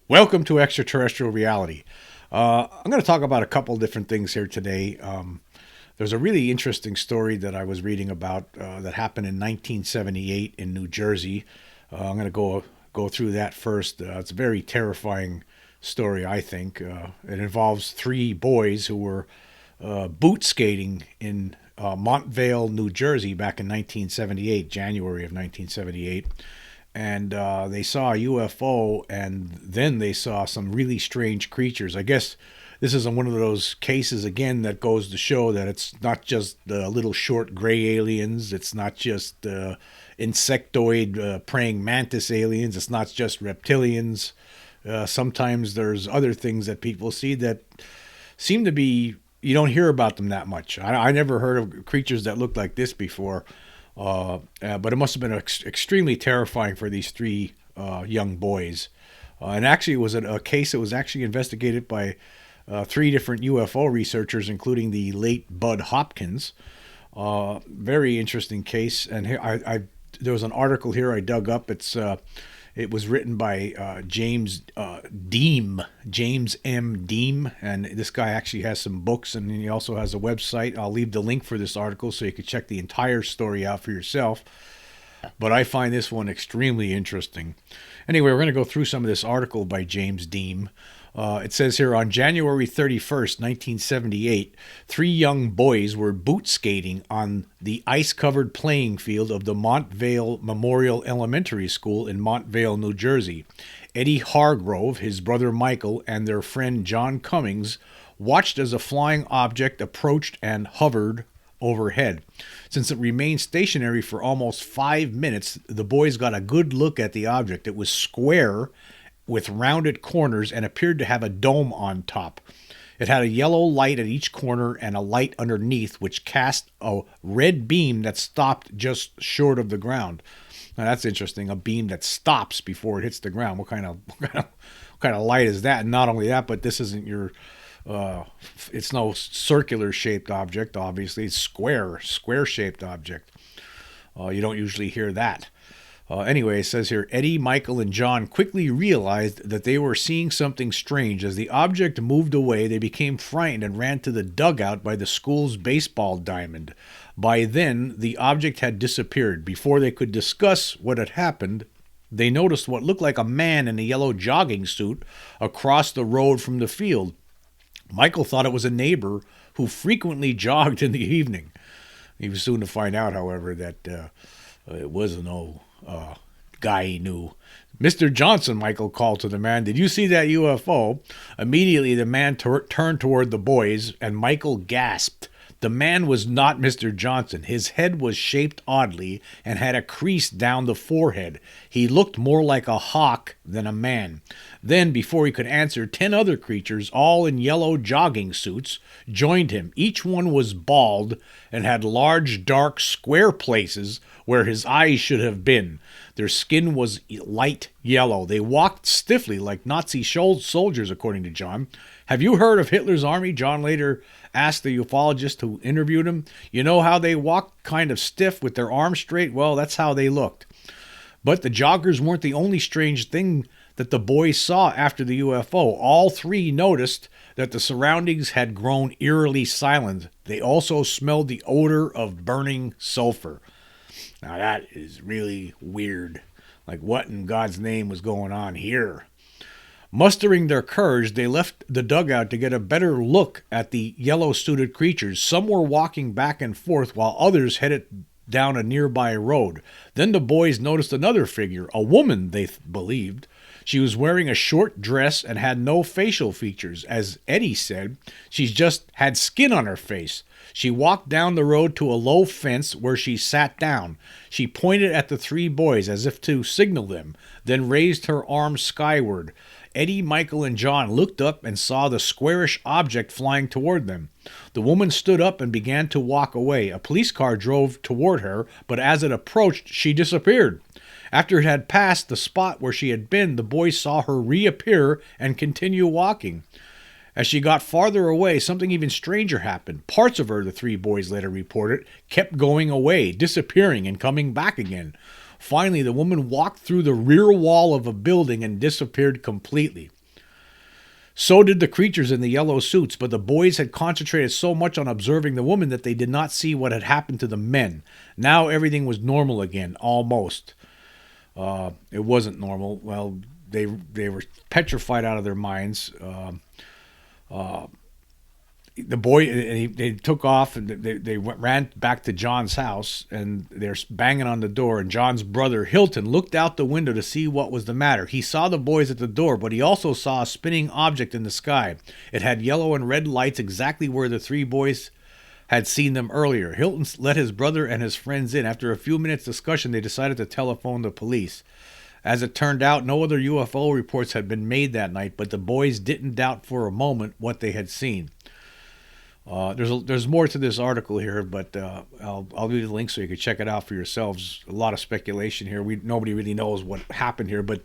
Welcome to Extraterrestrial Reality. I'm going to talk about a couple different things here today. There's a really interesting story that I was reading about that happened in 1978 in New Jersey. I'm going to go through that first. It's a very terrifying story, I think. It involves three boys who were boot skating in Montvale, New Jersey, back in 1978, January of 1978, and they saw a UFO, and then they saw some really strange creatures. I guess this is one of those cases again that goes to show that it's not just the little short gray aliens. It's not just insectoid praying mantis aliens. It's not just reptilians. Sometimes there's other things that people see that seem to be, you don't hear about them that much. I never heard of creatures that looked like this before. But it must have been extremely terrifying for these three young boys. And actually, it was a case that was actually investigated by three different UFO researchers, including the late Bud Hopkins. Very interesting case. And here, there was an article here I dug up. It was written by James Deem, James M. Deem, and this guy actually has some books, and he also has a website. I'll leave the link for this article so you can check the entire story out for yourself. But I find this one extremely interesting. Anyway, we're going to go through some of this article by James Deem. It says here, on January 31st, 1978, three young boys were boot skating on the ice-covered playing field of the Montvale Memorial Elementary School in Montvale, New Jersey. Eddie Hargrove, his brother Michael, and their friend John Cummings watched as a flying object approached and hovered overhead. Since it remained stationary for almost 5 minutes, the boys got a good look at the object. It was square with rounded corners and appeared to have a dome on top. It had a yellow light at each corner and a light underneath, which cast a red beam that stopped just short of the ground. Now that's interesting. A beam that stops before it hits the ground. What kind of light is that? And not only that, but this isn't your. It's no circular shaped object. Obviously, it's square shaped object. You don't usually hear that. Anyway, it says here, Eddie, Michael, and John quickly realized that they were seeing something strange. As the object moved away, they became frightened and ran to the dugout by the school's baseball diamond. By then, the object had disappeared. Before they could discuss what had happened, they noticed what looked like a man in a yellow jogging suit across the road from the field. Michael thought it was a neighbor who frequently jogged in the evening. He was soon to find out, however, that it was no guy he knew. Mr. Johnson, Michael called to the man, did you see that UFO? Immediately, the man turned toward the boys, and Michael gasped. The man was not Mr. Johnson. His head was shaped oddly and had a crease down the forehead. He looked more like a hawk than a man. Then, before he could answer, 10 other creatures, all in yellow jogging suits, joined him. Each one was bald and had large, dark, square places where his eyes should have been. Their skin was light yellow. They walked stiffly like Nazi soldiers, according to John. Have you heard of Hitler's army? John later asked the ufologist who interviewed him. You know how they walked kind of stiff with their arms straight? Well, that's how they looked. But the joggers weren't the only strange thing that the boys saw after the UFO. All three noticed that the surroundings had grown eerily silent. They also smelled the odor of burning sulfur. Now that is really weird. Like, what in God's name was going on here? Mustering their courage, they left the dugout to get a better look at the yellow-suited creatures. Some were walking back and forth while others headed down a nearby road. Then the boys noticed another figure, a woman, they believed. She was wearing a short dress and had no facial features. As Eddie said, she just had skin on her face. She walked down the road to a low fence where she sat down. She pointed at the three boys as if to signal them, then raised her arms skyward. Eddie, Michael, and John looked up and saw the squarish object flying toward them. The woman stood up and began to walk away. A police car drove toward her, but as it approached, she disappeared. After it had passed the spot where she had been, the boys saw her reappear and continue walking. As she got farther away, something even stranger happened. Parts of her, the three boys later reported, kept going away, disappearing and coming back again. Finally, the woman walked through the rear wall of a building and disappeared completely. So did the creatures in the yellow suits, but the boys had concentrated so much on observing the woman that they did not see what had happened to the men. Now everything was normal again, almost. It wasn't normal. Well, they were petrified out of their minds. The boy, they took off, and they ran back to John's house, and they're banging on the door, and John's brother Hilton looked out the window to see what was the matter. He saw the boys at the door, but he also saw a spinning object in the sky. It had yellow and red lights exactly where the three boys had seen them earlier. Hilton let his brother and his friends in. After a few minutes' discussion, they decided to telephone the police. As it turned out, no other UFO reports had been made that night, but the boys didn't doubt for a moment what they had seen. There's more to this article here, but I'll leave the link so you can check it out for yourselves. A lot of speculation here. Nobody really knows what happened here, but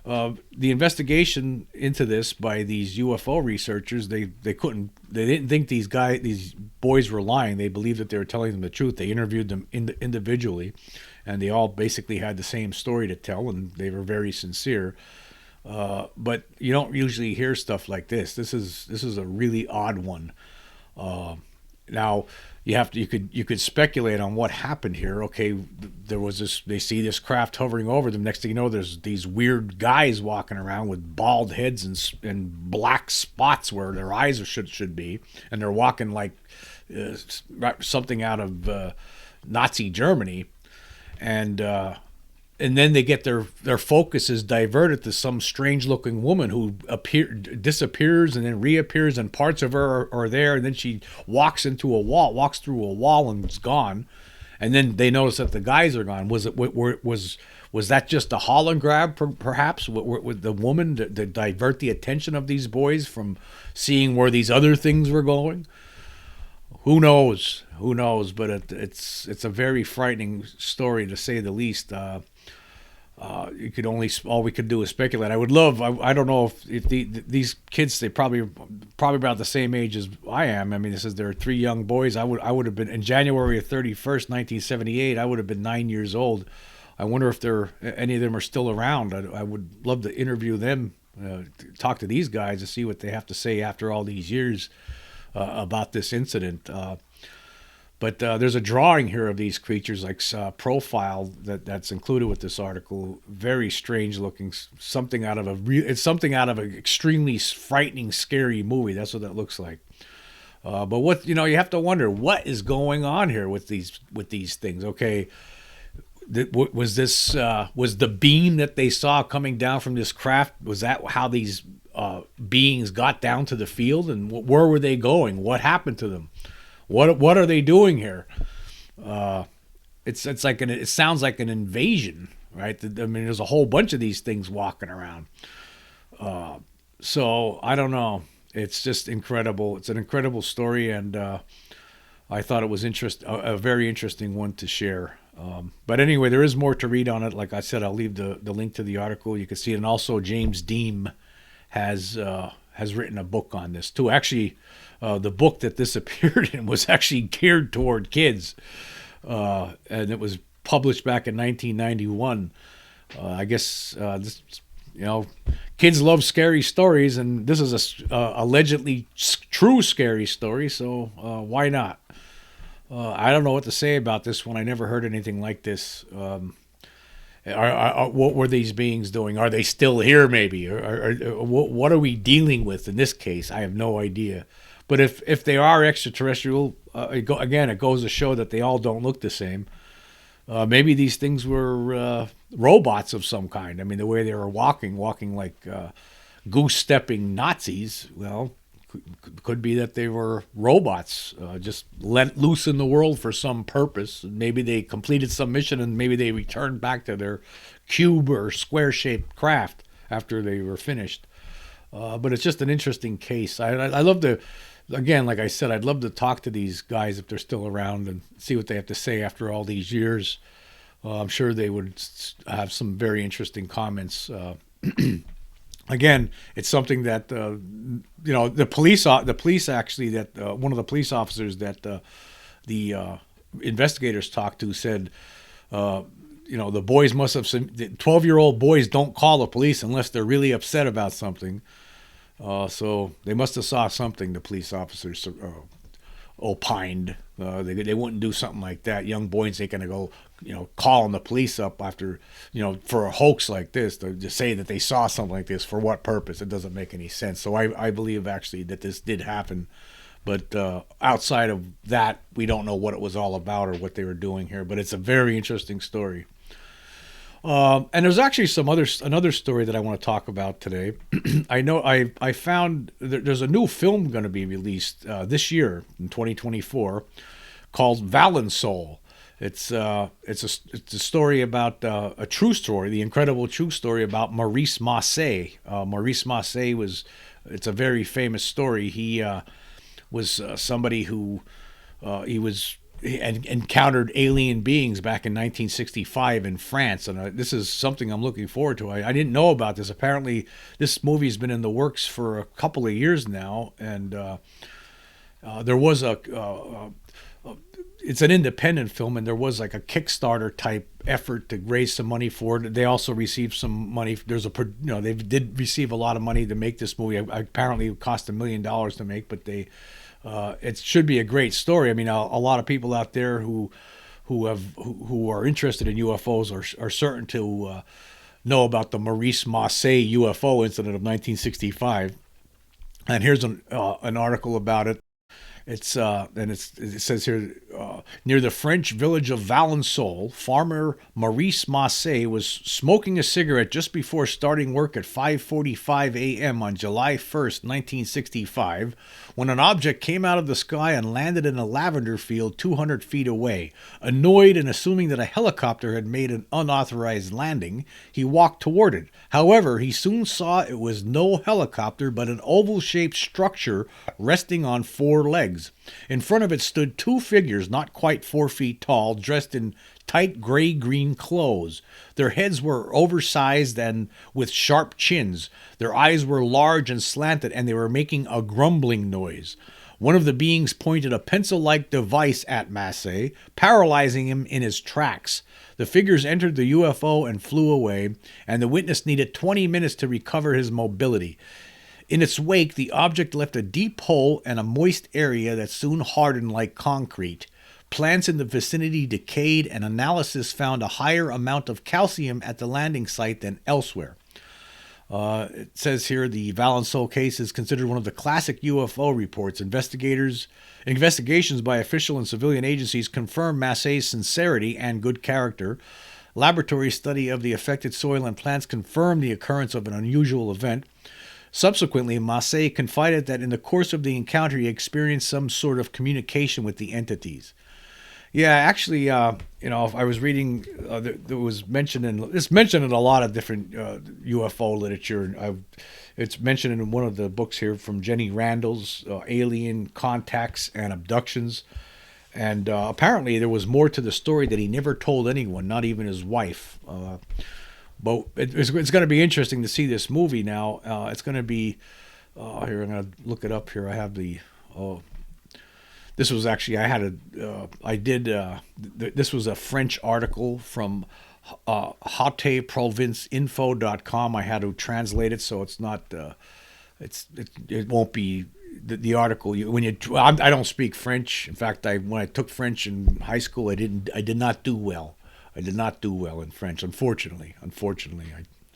the investigation into this by these UFO researchers, they didn't think these boys were lying. They believed that they were telling them the truth. They interviewed them individually, and they all basically had the same story to tell, and they were very sincere. But you don't usually hear stuff like this. This is a really odd one. Now you could speculate on what happened here. Okay, there was this. They see this craft hovering over them. Next thing you know, there's these weird guys walking around with bald heads and black spots where their eyes should be, and they're walking like something out of Nazi Germany, and then they get their focus is diverted to some strange looking woman who disappears and then reappears, and parts of her are there, and then she walks through a wall and is gone, and then they notice that the guys are gone. Was that just a hologram, perhaps, with the woman to divert the attention of these boys from seeing where these other things were going? Who knows? But it's a very frightening story, to say the least. All we could do is speculate. I don't know if these kids, they probably about the same age as I am. I mean, they're three young boys. I would have been, in January 31st, 1978. I would have been 9 years old. I wonder if any of them are still around. I would love to interview them, talk to these guys to see what they have to say after all these years about this incident. But there's a drawing here of these creatures, like profile that's included with this article. Very strange looking, it's something out of an extremely frightening, scary movie. That's what that looks like. But you have to wonder what is going on here with these things. Okay, was the beam that they saw coming down from this craft? Was that how these beings got down to the field, and where were they going? What happened to them? What are they doing here? It sounds like an invasion, right? I mean, there's a whole bunch of these things walking around. So I don't know. It's just incredible. It's an incredible story, and I thought it was a very interesting one to share. But anyway, there is more to read on it. Like I said, I'll leave the link to the article. You can see it, and also James Dean has written a book on this too. Actually, the book that this appeared in was actually geared toward kids, and it was published back in 1991. I guess kids love scary stories, and this is a allegedly true scary story. So why not? I don't know what to say about this one. I never heard anything like this. What were these beings doing? Are they still here, maybe? Or what are we dealing with in this case? I have no idea. But if they are extraterrestrial, it goes to show that they all don't look the same. Maybe these things were robots of some kind. I mean, the way they were walking like goose-stepping Nazis. Well, could be that they were robots, just let loose in the world for some purpose. Maybe they completed some mission, and maybe they returned back to their cube or square-shaped craft after they were finished. But it's just an interesting case. I love to, again, like I said, I'd love to talk to these guys if they're still around and see what they have to say after all these years. I'm sure they would have some very interesting comments. Again, it's something that the police actually, that one of the police officers that the investigators talked to said, the boys must have 12-year-old boys don't call the police unless they're really upset about something. So they must have saw something. The police officers opined they wouldn't do something like that. Young boys ain't gonna go, calling the police up after, for a hoax like this to say that they saw something like this. For what purpose? It doesn't make any sense. So I believe actually that this did happen, but outside of that, we don't know what it was all about or what they were doing here. But it's a very interesting story. And there's actually another story that I want to talk about today. I know I found there's a new film going to be released this year in 2024 called Valensole. It's a story about a true story, the incredible true story about Maurice Masse. Maurice Masse it's a very famous story. He was somebody who he encountered alien beings back in 1965 in France, and this is something I'm looking forward to. I didn't know about this. Apparently, this movie's been in the works for a couple of years now, and there was it's an independent film, and there was like a Kickstarter type effort to raise some money for it. They also received some money. They did receive a lot of money to make this movie. Apparently, it cost $1 million to make, but it should be a great story. I mean, a lot of people out there who are interested in UFOs are certain to know about the Maurice Masse UFO incident of 1965. And here's an article about it. It says here, near the French village of Valensole, farmer Maurice Masse was smoking a cigarette just before starting work at 5:45 a.m. on July 1st, 1965, when an object came out of the sky and landed in a lavender field 200 feet away. Annoyed and assuming that a helicopter had made an unauthorized landing, he walked toward it. However, he soon saw it was no helicopter but an oval-shaped structure resting on 4 legs. In front of it stood 2 figures not quite 4 feet tall, dressed in tight gray-green clothes. Their heads were oversized and with sharp chins. Their eyes were large and slanted, and they were making a grumbling noise. One of the beings pointed a pencil-like device at Masse, paralyzing him in his tracks. The figures entered the UFO and flew away, and the witness needed 20 minutes to recover his mobility. In its wake, the object left a deep hole and a moist area that soon hardened like concrete. Plants in the vicinity decayed, and analysis found a higher amount of calcium at the landing site than elsewhere. It says here the Valensole case is considered one of the classic UFO reports. Investigations by official and civilian agencies confirm Masse's sincerity and good character. Laboratory study of the affected soil and plants confirmed the occurrence of an unusual event. Subsequently, Masse confided that in the course of the encounter he experienced some sort of communication with the entities. Yeah, actually, I was reading, there was it's mentioned in a lot of different UFO literature. It's mentioned in one of the books here from Jenny Randall's Alien Contacts and Abductions. And apparently there was more to the story that he never told anyone, not even his wife. But it's going to be interesting to see this movie now. It's going to be, here, I'm going to look it up here. I have this was actually, this was a French article from hauteprovinceinfo.com. I had to translate it, so it's not, it won't be the article. I don't speak French. In fact, when I took French in high school, I did not do well. I did not do well in French, unfortunately.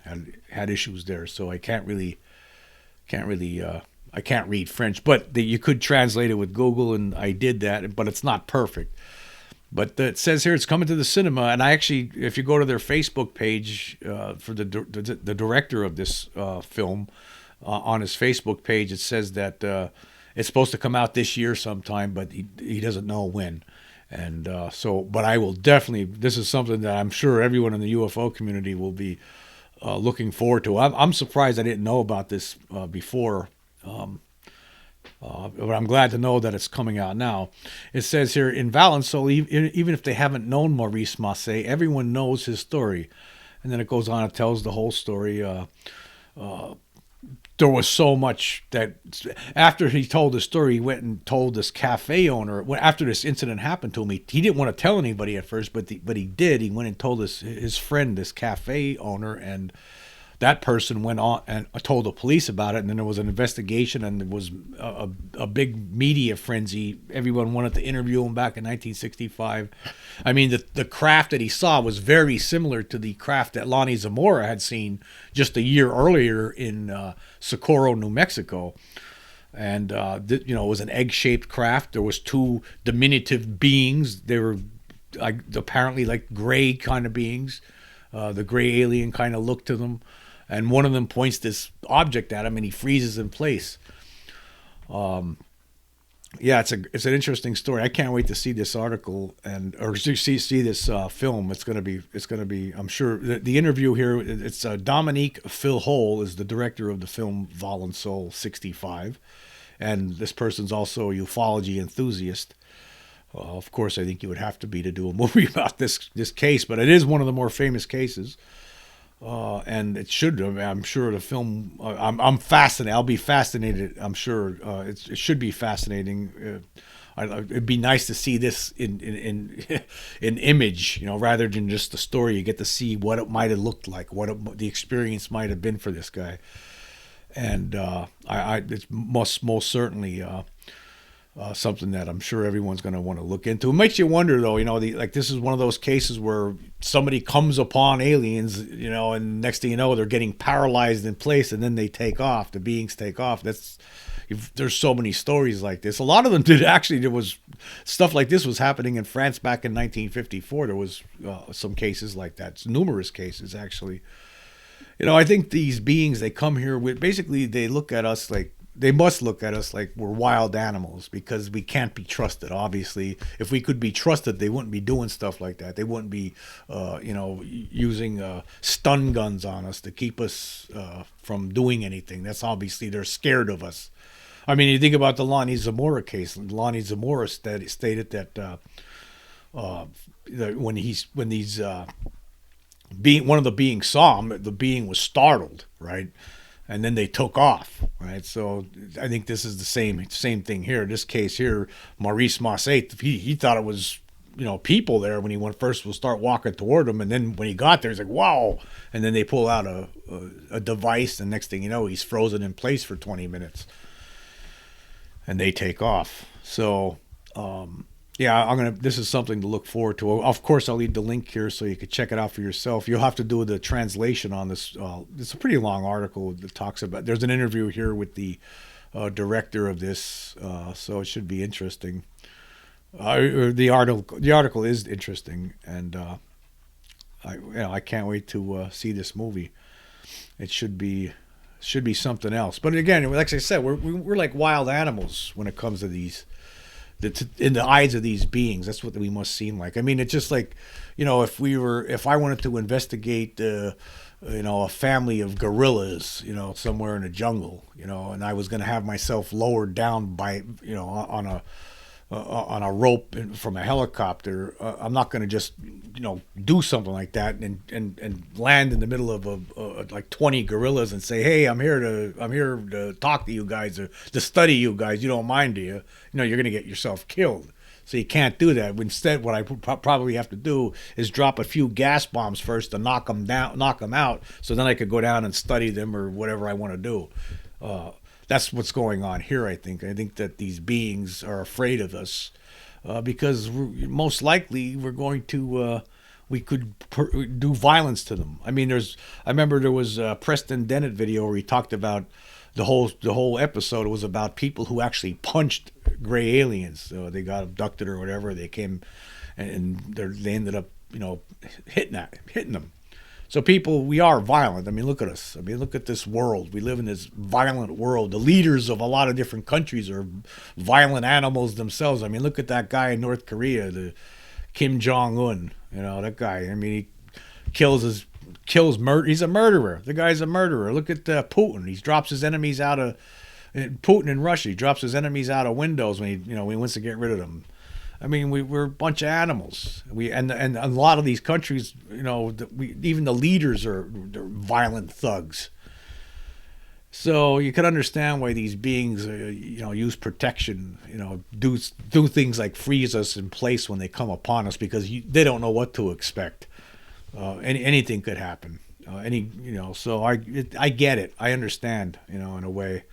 I had issues there, so I can't read French. But you could translate it with Google, and I did that. But it's not perfect. But it says here it's coming to the cinema, and I actually, if you go to their Facebook page for the director of this film, on his Facebook page, it says that it's supposed to come out this year sometime, but he doesn't know when. And but I will definitely, this is something that I'm sure everyone in the UFO community will be looking forward to. I'm surprised I didn't know about this before, but I'm glad to know that it's coming out now. It says here, in Valensole, even if they haven't known Maurice Masse, everyone knows his story. And then it goes on and tells the whole story. there was so much that after he told the story, he went and told this cafe owner. After this incident happened to him, he didn't want to tell anybody at first, but he did. He went and told his friend, this cafe owner, and that person went on and told the police about it. And then there was an investigation, and there was a big media frenzy. Everyone wanted to interview him back in 1965. I mean, the craft that he saw was very similar to the craft that Lonnie Zamora had seen just a year earlier in Socorro, New Mexico. And, it was an egg-shaped craft. There was two diminutive beings. They were apparently like gray kind of beings. The gray alien kind of looked to them. And one of them points this object at him, and he freezes in place. Yeah, it's an interesting story. I can't wait to see this article or see this film. It's gonna be. I'm sure the interview here. It's Dominique Philhole is the director of the film Valensole '65, and this person's also a ufology enthusiast. Of course, I think you would have to be to do a movie about this case, but it is one of the more famous cases. And it should. I'm sure the film. I'm fascinated. I'll be fascinated. I'm sure it should be fascinating. It'd be nice to see this in image, rather than just the story. You get to see what it might have looked like, the experience might have been for this guy, and it's most certainly. Something that I'm sure everyone's going to want to look into. It makes you wonder, though, this is one of those cases where somebody comes upon aliens, and next thing you know, they're getting paralyzed in place, and then they take off. The beings take off. There's so many stories like this. A lot of them there was stuff like this was happening in France back in 1954. There was some cases like that, numerous cases, actually. I think these beings, they come here with, basically, they must look at us like we're wild animals, because we can't be trusted. Obviously, if we could be trusted, they wouldn't be doing stuff like that. They wouldn't be, using stun guns on us to keep us from doing anything. That's obviously, they're scared of us. I mean, you think about the Lonnie Zamora case. Lonnie Zamora stated that one of the beings saw him, the being was startled, right? And then they took off, right? So I think this is the same thing here. This case here, Maurice Masse, he thought it was, people there when he first will start walking toward them, and then when he got there, he's like, wow! And then they pull out a device, and next thing you know, he's frozen in place for 20 minutes, and they take off. So, yeah, this is something to look forward to. Of course, I'll leave the link here so you can check it out for yourself. You'll have to do the translation on this. It's a pretty long article that talks about. There's an interview here with the director of this, so it should be interesting. The article is interesting, and I can't wait to see this movie. It should be something else. But again, like I said, we're like wild animals when it comes to these. In the eyes of these beings, that's what we must seem like. I mean, it's just like, if I wanted to investigate, a family of gorillas, somewhere in the jungle, and I was going to have myself lowered down by, on a rope from a helicopter, I'm not going to just, do something like that and land in the middle of like 20 gorillas and say, hey, I'm here to talk to you guys, or to study you guys. You don't mind, do you? You're going to get yourself killed. So you can't do that. Instead, what I probably have to do is drop a few gas bombs first to knock them out, so then I could go down and study them or whatever I want to do. That's what's going on here, I think. I think that these beings are afraid of us because most likely we're going to, we could do violence to them. I mean, I remember there was a Preston Dennett video where he talked about the whole episode was about people who actually punched gray aliens. So they got abducted or whatever. They came and they ended up, hitting them. So people, we are violent. I mean, look at us. I mean, look at this world. We live in this violent world. The leaders of a lot of different countries are violent animals themselves. I mean, look at that guy in North Korea, the Kim Jong-un. That guy. I mean, he murder. He's a murderer. The guy's a murderer. Look at Putin. He drops his enemies out of Putin in Russia. He drops his enemies out of windows when he wants to get rid of them. I mean, we're a bunch of animals. And a lot of these countries, even the leaders are violent thugs. So you can understand why these beings, use protection, do things like freeze us in place when they come upon us because they don't know what to expect. Anything could happen. So I get it. I understand, in a way.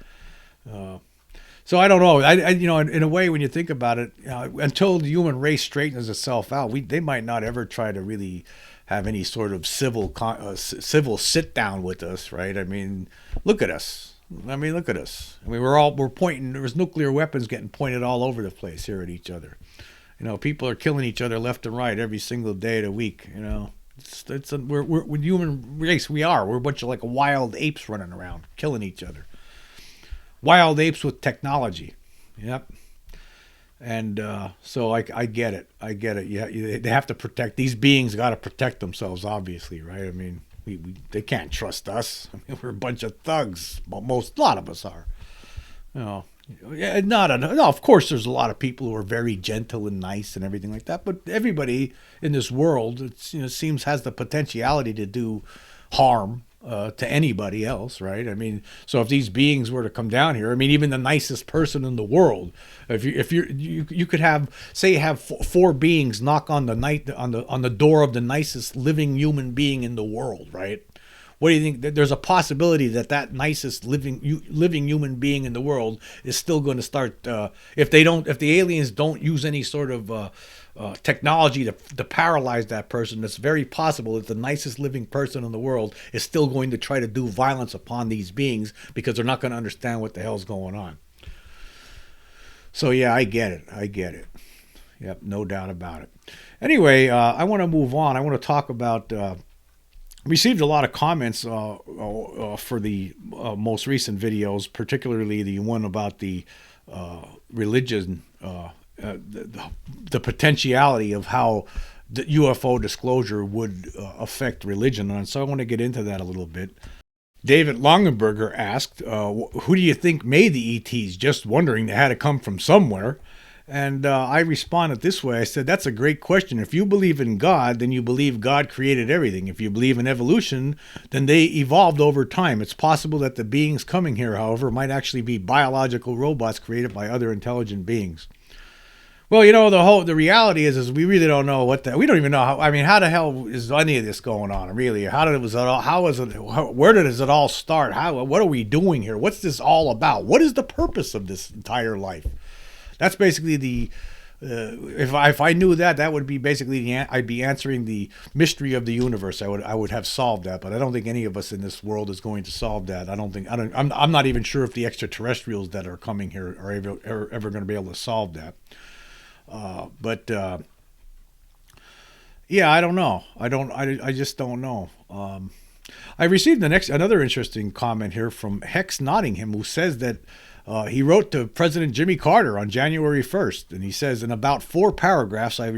So I don't know. In a way, when you think about it, until the human race straightens itself out, they might not ever try to really have any sort of civil sit down with us, right? I mean, look at us. Look at us. We're pointing. There's nuclear weapons getting pointed all over the place here at each other. People are killing each other left and right every single day of the week. We're human race. We're a bunch of like wild apes running around killing each other. Wild apes with technology. Yep. And so I get it. I get it. Yeah, they have to protect. These beings got to protect themselves, obviously, right? I mean, they can't trust us. We're a bunch of thugs. A lot of us are. Yeah, no. Of course, there's a lot of people who are very gentle and nice and everything like that. But everybody in this world, seems has the potentiality to do harm to anybody else, right? So if these beings were to come down here, even the nicest person in the world, if you could have four beings knock on the door of the nicest living human being in the world, right? What do you think? There's a possibility that nicest living human being in the world is still going to start if the aliens don't use any sort of technology to paralyze that person. It's very possible that the nicest living person in the world is still going to try to do violence upon these beings because they're not going to understand what the hell's going on. So yeah, I get it. Yep, no doubt about it. Anyway, I want to move on. I want to talk about. Received a lot of comments for the most recent videos, particularly the one about the religion, the potentiality of how the UFO disclosure would affect religion. And so I want to get into that a little bit. David Longenberger asked, who do you think made the ETs? Just wondering, they had to come from somewhere. And I responded this way. I said, that's a great question. If you believe in God, then you believe God created everything. If you believe in evolution, then they evolved over time. It's possible that the beings coming here, however, might actually be biological robots created by other intelligent beings. Well, the reality is we really don't know we don't even know how the hell is any of this going on, really? Where does it all start? What are we doing here? What's this all about? What is the purpose of this entire life? That's basically if I knew that would be basically I'd be answering the mystery of the universe. I would have solved that, but I don't think any of us in this world is going to solve that. I'm not even sure if the extraterrestrials that are coming here are ever going to be able to solve that. Yeah, I don't know. I just don't know. I received another interesting comment here from Hex Nottingham, who says that he wrote to President Jimmy Carter on January 1st, and he says, in about four paragraphs, I've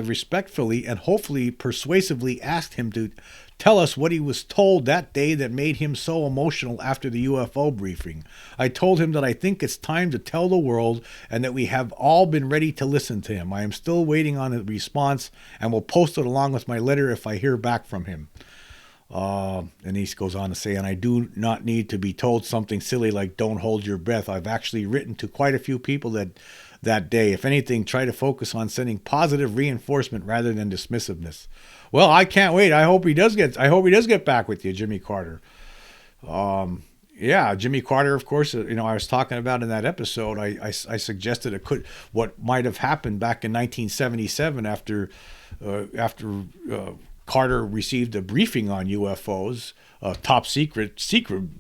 respectfully and hopefully persuasively asked him to tell us what he was told that day that made him so emotional after the UFO briefing. I told him that I think it's time to tell the world and that we have all been ready to listen to him. I am still waiting on a response and will post it along with my letter if I hear back from him. And he goes on to say, and I do not need to be told something silly like don't hold your breath. I've actually written to quite a few people that day. If anything, try to focus on sending positive reinforcement rather than dismissiveness. Well, I can't wait. I hope he does get back with you, Jimmy Carter. Yeah, Jimmy Carter, of course, I was talking about in that episode, I suggested what might have happened back in 1977 after Carter received a briefing on UFOs, a top secret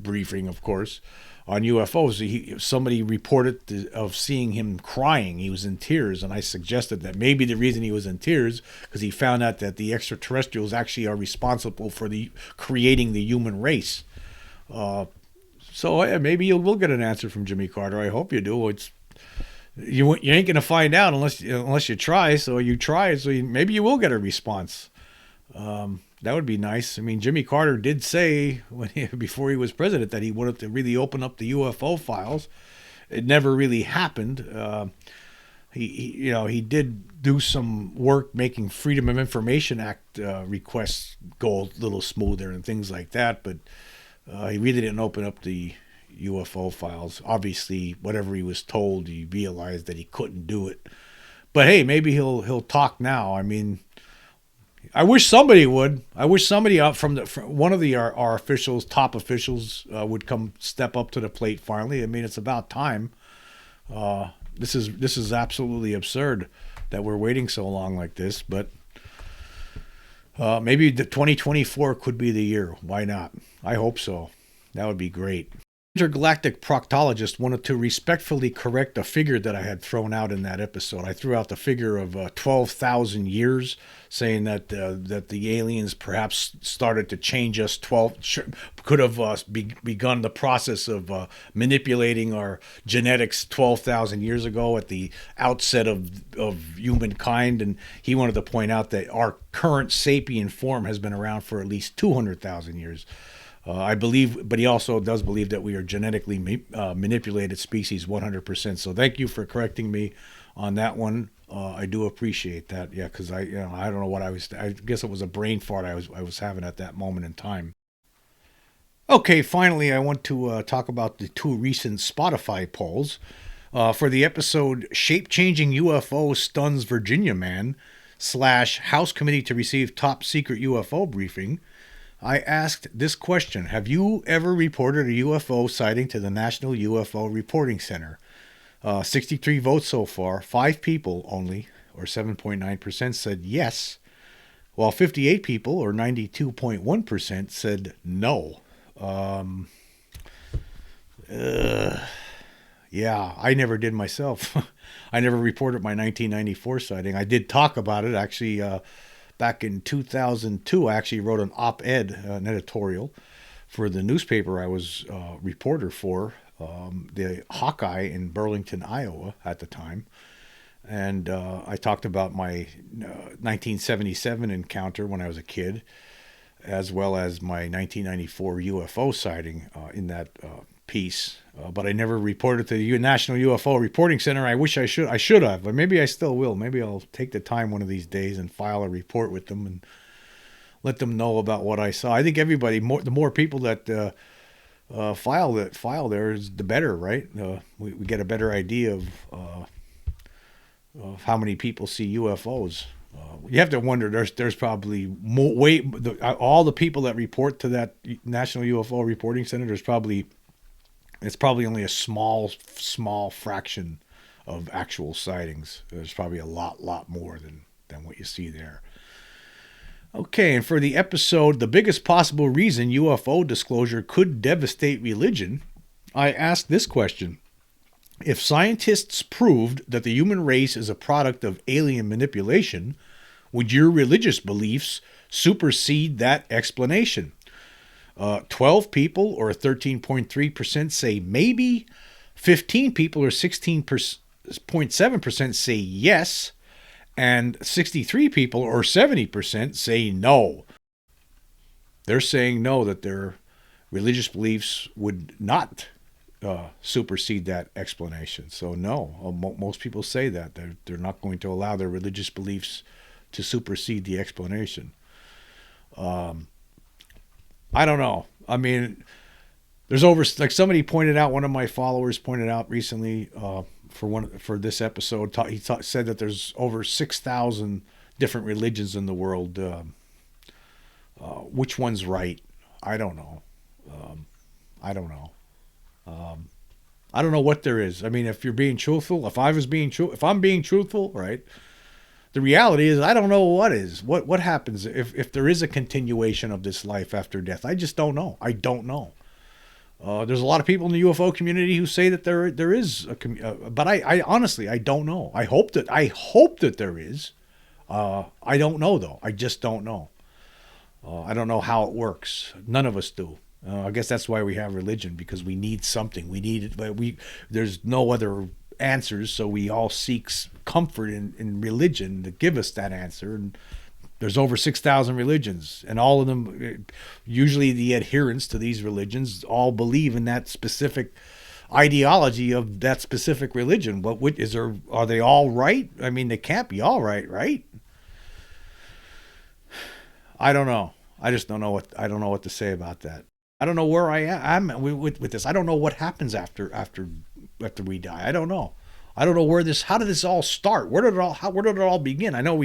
briefing, of course, on UFOs. Somebody reported of seeing him crying. He was in tears, and I suggested that maybe the reason he was in tears because he found out that the extraterrestrials actually are responsible for creating the human race. So maybe you will get an answer from Jimmy Carter. I hope you do. You ain't gonna find out unless you try. So you try. So maybe you will get a response. That would be nice. Jimmy Carter did say before he was president that he wanted to really open up the UFO files. It never really happened. he did do some work making Freedom of Information Act requests go a little smoother and things like that, but he really didn't open up the UFO files. Obviously, whatever he was told, he realized that he couldn't do it. But hey, maybe he'll talk now. I mean, I wish somebody would. I wish somebody up from one of our officials, top officials, would come step up to the plate finally. I mean, it's about time. This is absolutely absurd that we're waiting so long like this. But maybe the 2024 could be the year. Why not? I hope so. That would be great. Intergalactic proctologist wanted to respectfully correct a figure that I had thrown out in that episode. I threw out the figure of 12,000 years, saying that the aliens perhaps started to change us. Could have begun the process of manipulating our genetics 12,000 years ago at the outset of humankind. And he wanted to point out that our current sapient form has been around for at least 200,000 years. I believe, but he also does believe that we are genetically manipulated species 100%. So thank you for correcting me on that one. I do appreciate that. Yeah, because I don't know what I guess it was a brain fart I was having at that moment in time. Okay, finally, I want to talk about the two recent Spotify polls. For the episode Shape-Changing UFO Stuns Virginia Man / House Committee to Receive Top Secret UFO Briefing, I asked this question: have you ever reported a UFO sighting to the National UFO Reporting Center? 63 votes so far. 5 people only, or 7.9%, said yes, while 58 people, or 92.1%, said no. Yeah, I never did myself. I never reported my 1994 sighting. I did talk about it, actually. Back in 2002, I actually wrote an op-ed, an editorial, for the newspaper I was reporter for, the Hawkeye in Burlington, Iowa at the time. And I talked about my 1977 encounter when I was a kid, as well as my 1994 UFO sighting in that piece. But I never reported to the National UFO Reporting Center. I wish I should. I should have, but maybe I still will. Maybe I'll take the time one of these days and file a report with them and let them know about what I saw. I think everybody, the more people that file there, is the better, right? We get a better idea of how many people see UFOs. You have to wonder. There's probably all the people that report to that National UFO Reporting Center. It's probably only a small fraction of actual sightings. There's probably a lot more than what you see there. Okay, and for the episode, the biggest possible reason UFO disclosure could devastate religion, I asked this question: if scientists proved that the human race is a product of alien manipulation, would your religious beliefs supersede that explanation? 12 people, or 13.3%, say maybe. 15 people, or 16.7%, say yes. And 63 people, or 70%, say no. They're saying no, that their religious beliefs would not supersede that explanation. So no, most people say that. They're not going to allow their religious beliefs to supersede the explanation. I don't know. I mean, there's like somebody pointed out, one of my followers pointed out recently for this episode, he said that there's over 6,000 different religions in the world. Which one's right? I don't know. I don't know. I don't know what there is. I mean, if you're being truthful, if I'm being truthful, right? The reality is, I don't know what happens if there is a continuation of this life after death. I just don't know. I don't know. There's a lot of people in the UFO community who say that there is but I honestly, I don't know. I hope that there is. I don't know though. I just don't know. I don't know how it works. None of us do. I guess that's why we have religion, because we need something. We need it, but there's no other answers, so we all seek comfort in religion to give us that answer. And there's over 6,000 religions, and all of them, usually the adherents to these religions, all believe in that specific ideology of that specific religion. What is there? Are they all right? I mean, they can't be all right, right? I don't know. I just don't know what I don't know what to say about that. I don't know where I am with this. I don't know what happens after we die. I don't know. I don't know where this. How did this all start? Where did it all begin? I know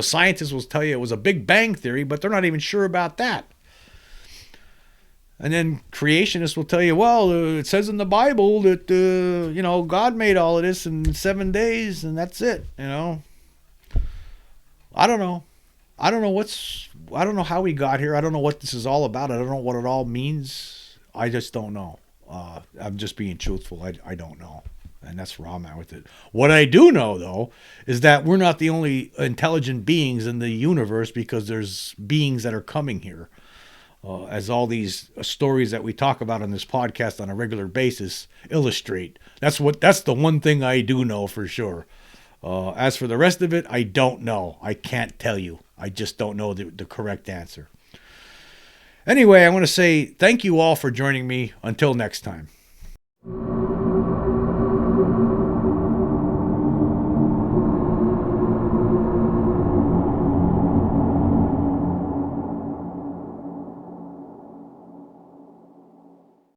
scientists will tell you it was a Big Bang theory, but they're not even sure about that. And then creationists will tell you, well, it says in the Bible that God made all of this in 7 days, and that's it. I don't know. I don't know I don't know how we got here. I don't know what this is all about. I don't know what it all means. I just don't know. I'm just being truthful. I don't know. And that's where I'm at with it. What I do know, though, is that we're not the only intelligent beings in the universe, because there's beings that are coming here. As all these stories that we talk about on this podcast on a regular basis illustrate. That's the one thing I do know for sure. As for the rest of it, I don't know. I can't tell you. I just don't know the correct answer. Anyway, I want to say thank you all for joining me. Until next time.